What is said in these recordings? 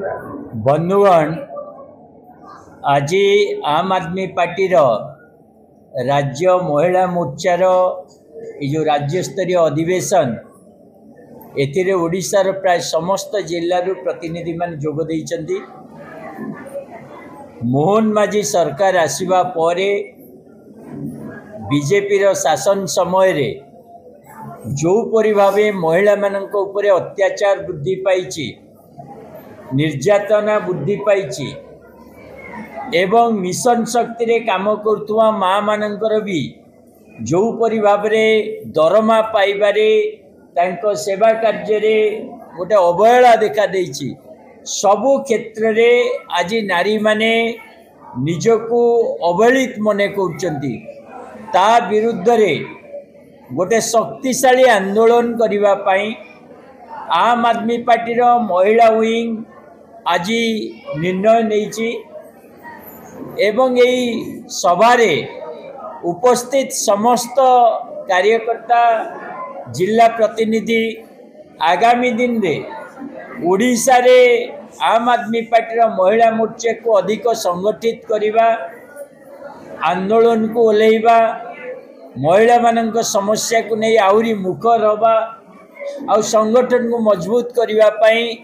बंधुगण आज आम आदमी पार्टी राज्य महिला मोर्चार जो राज्य स्तरीय अधिवेशन एथिरे ओडिशार प्राय समस्त जिल्लारू प्रतिनिधि मान जोग देइचंती। मोहन माझी सरकार आसिबा परे बीजेपी रो शासन समय रे जो परि भावे महिला मानक उपरे अत्याचार वृद्धि पाइछि, निर्यातना वृद्धि पाइछि एवं मिशन शक्ति रे काम करथुवा माँ मानकर भी जो परि भावे दरमा पाइबारे तांको सेवा कार्य रे गोटे अवहेला देखा देइछि। सबु क्षेत्र रे आज नारी माने निजको अवहेलित मने करचंती। ता विरुद्ध रे गोटे शक्तिशाली आंदोलन करिबा पई आम आदमी पार्टी रो महिला विंग आज निर्णय नैछि एवं यही सभारे उपस्थित समस्त कार्यकर्ता जिला प्रतिनिधि आगामी दिन रे ओडिशा रे आम आदमी पार्टी रो महिला मोर्चा को अधिक संगठित करिबा, आंदोलन को ओल्हेइबा, महिला मानक समस्या को नहीं आउरी मुखर हवा आ संगठन को मजबूत करने पाई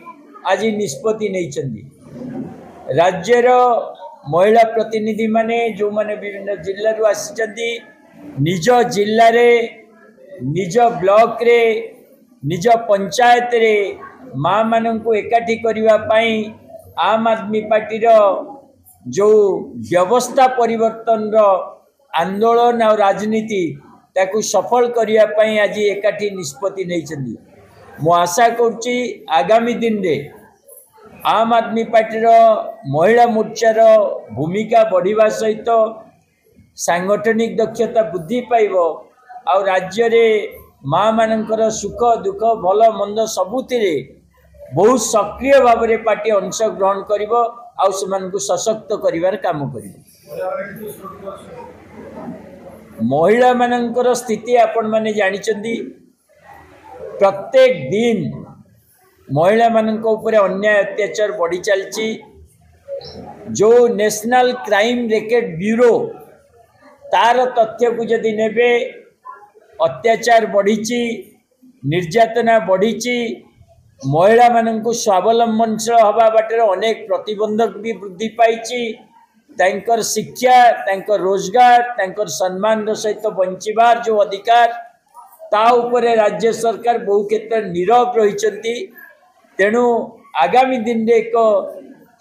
आज निष्पत्ति नहीं। राज्यर महिला प्रतिनिधि माने जो माने विभिन्न जिल्ला रु आसिचंती निज जिल्ला रे निज ब्लॉक रे निज पंचायत रे माँ मानन को एकाठी करने पाई आम आदमी पार्टी रो जो व्यवस्था परिवर्तन रो आंदोलन और राजनीति ताकू सफल करने पाई आज एकाठी निष्पत्ति नहीं। मु आशा करुच्ची आगामी दिन रे आम आदमी पार्टी रो महिला मोर्चार भूमिका बढ़िबा सहित सांगठनिक दक्षता वृद्धि पाइब और राज्य रे माँ मानकर सुख दुख भल मंद सबुतिरे बहुत सक्रिय भाव में पार्टी अंश ग्रहण करिब और सेमानकु सशक्त करिवार काम करिब। महिला मानकर स्थिति आपण माने जानिचंदी। प्रत्येक दिन महिला मानक ऊपर अन्याय अत्याचार बढ़ी चलची। जो नेशनल क्राइम रेकर्ड ब्यूरो तार तथ्य को जदि नेबे अत्याचार बढ़ीची, निर्यातना बढ़ीची, महिला मानक स्वावलंबनशील हवा बाटर अनेक प्रतिबंधक भी वृद्धि पाइची। तांकर शिक्षा, तांकर रोजगार, तांकर सम्मान सहित बंचिबार जो अधिकार ता उपरे राज्य सरकार बहु क्षेत्र नीरव रहिचंती। तेणु आगामी दिन रे एक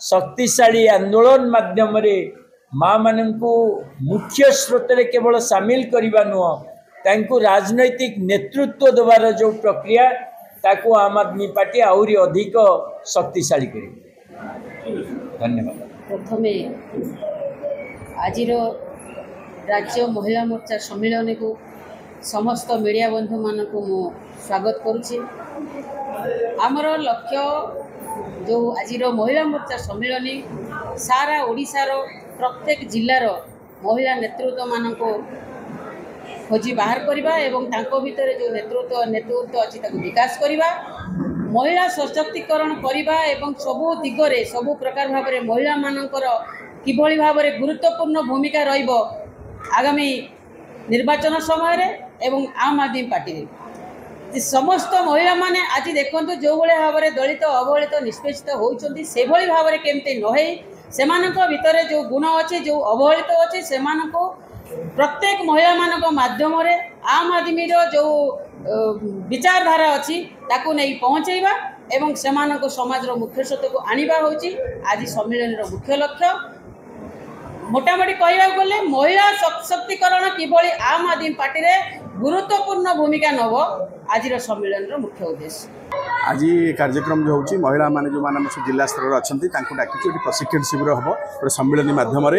शक्तिशाली आंदोलन माध्यम रे माँ मानकु मुख्य स्रोत रे केवल सामिल करबा नुह, तांको राजनैतिक नेतृत्व देवार जो प्रक्रिया ताको आम आदमी पार्टी आहुरी अधिक शक्तिशाली करिब। धन्यवाद। प्रथमे आज राज्य महिला मोर्चा सम्मेलन को समस्त मीडिया बंधु मान को मु स्वागत करुच्ची। आमर लक्ष्य जो आज महिला मोर्चा सम्मेलन सारा ओडिशार प्रत्येक जिल्लार महिला नेतृत्व मान को खोजी बाहर करवा एवं तांको भितर जो नेतृत्व अच्छी विकास करवा, महिला सशक्तिकरण करवा एवं सबु दिगरे सबु प्रकार भाव में महिला मानकर किभली भाव में गुरुत्वपूर्ण भूमिका रहिब आगामी निर्वाचन समय एवं आम आदमी पार्टी समस्त महिला माने आज देखते जो भाव में दलित अवहेलित निष्पेषित होती से भाव में केमती नहे सेमानक भितर जो गुण अच्छे जो अवहेलित अच्छे से प्रत्येक महिला मानक माध्यम आम आदमी जो विचारधारा अच्छी ताकू नहीं पहुँचेबा एवं सेमानक समाज मुख्य स्रोत को आनिबा होची आज सम्मेलन मुख्य लक्ष्य। मोटामोटी कहवा गले महिला सशक्तिकरण किभली आम आदमी पार्टी रे गुरुत्वपूर्ण भूमिका नब आज सम्मेलन मुख्य उद्देश्य। आज कार्यक्रम जो होची महिला माने जो जिला स्तर अच्छा डाकी प्रशिक्षण शिविर हम गोटे सम्मेलन माध्यम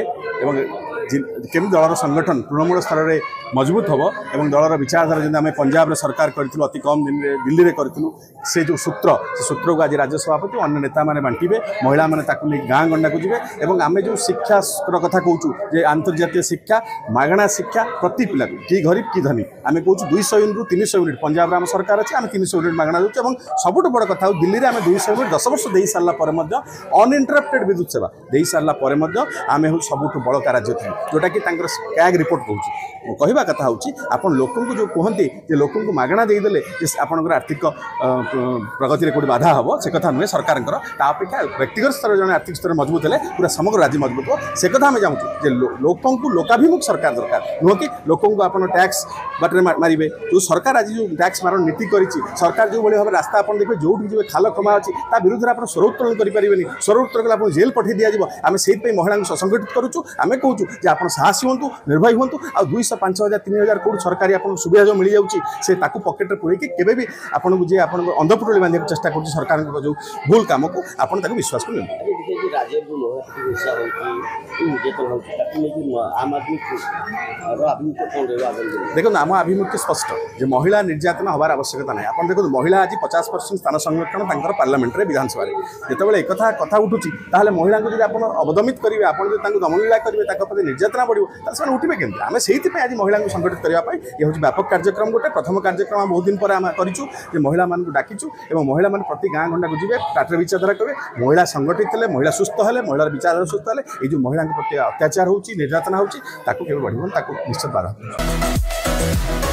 केमी दलर संगठन तृणमूल स्तर में मजबूत हम और दलर विचारधारा जमी आम पंजाब सरकार करूँ अति कम दिन में दिल्ली में करूँ से जो सूत्र से सूत्र को आज राज्य सभापति अन्य नेता मैंने बांटे महिला मैंने गाँ गंडा को जीवे और आम जो शिक्षा कथा कहूँ जे अंतर्जातीय शिक्षा मागणा शिक्षा प्रति पिला कि गरीब कि धनी आम कहूँ 200 यूनिट 300 यूनिट पंजाब आम सरकार अच्छे आम 300 यूनिट मागणा दूचे और सबुठ बड़ कथा दिल्ली में आम 200 यूनिट 10 वर्ष दे सारापर अनइंटरप्टेड विद्युत सेवा दे सारापर आम हूँ सबुठ बड़का राज्य थी जोटा कि कैग रिपोर्ट कहूँ कहवा कथा हूँ आपन लोक जो कहते लोक मागणा देदेले आपंकर आर्थिक प्रगति में कौट बाधा हम से कथा नुहे सरकार अपेक्षा व्यक्तिगत स्तर जन आर्थिक स्तर मजबूत है पूरा समग्र राज्य मजबूत हो से कथा आम चाहूँ लोक लोकाभिमुख सरकार दरकार नुह कि लोक आप टैक्स बाटे मारे जो सरकार आज जो टैक्स मारण नीति कर सरकार जो भाव रास्ता आप देखिए जो भी खाल खमा अच्छी विरुद्ध में आप स्वर उत्तोलन करेंगे स्वर उत्तोलन कले जेल पठे दिज्व आम से महिला संगठित करूँ आम कहूँ कि आप साहसी हूँ निर्भय हूँ आ 200 5,000 3,000 कौट सरकारी आप सुविधा जो मिल जाऊँगी से पकेट में पुरैक केवे भी आपको जी आप अंधपुटली बांधे चेष्टा कर सरकार जो भूल कम को आप विश्वास कर देखो आम आभिमुख्य स्पष्ट जो महिला निर्यातना हबार आवश्यकता ना आप देखो महिला आज 50% स्थान संरक्षण पार्लियामेंट में विधानसभा जो एक कथा उठूँ ताहले महिला को आप अवदमित करेंगे आप दमनलीला करेंगे निर्यातना बढ़ो तो उठे केमती आम से आज महिला को संगठित करने ये हूँ व्यापक कार्यक्रम गोटे प्रथम कार्यक्रम बहुत दिन पर आम करूँ महिला मानक डाकिचु और महिला मान प्रति गाँ गंडा को जी टाटर विचारधारा करेंगे महिला संगठित है महिला सुस्थ है महिलार विचारधारा सुस्थ है ये जो महिला प्रति अत्याचार होची निर्यातना होची ताकू केवल बढ़िबन ताकू निश्चित बाधा।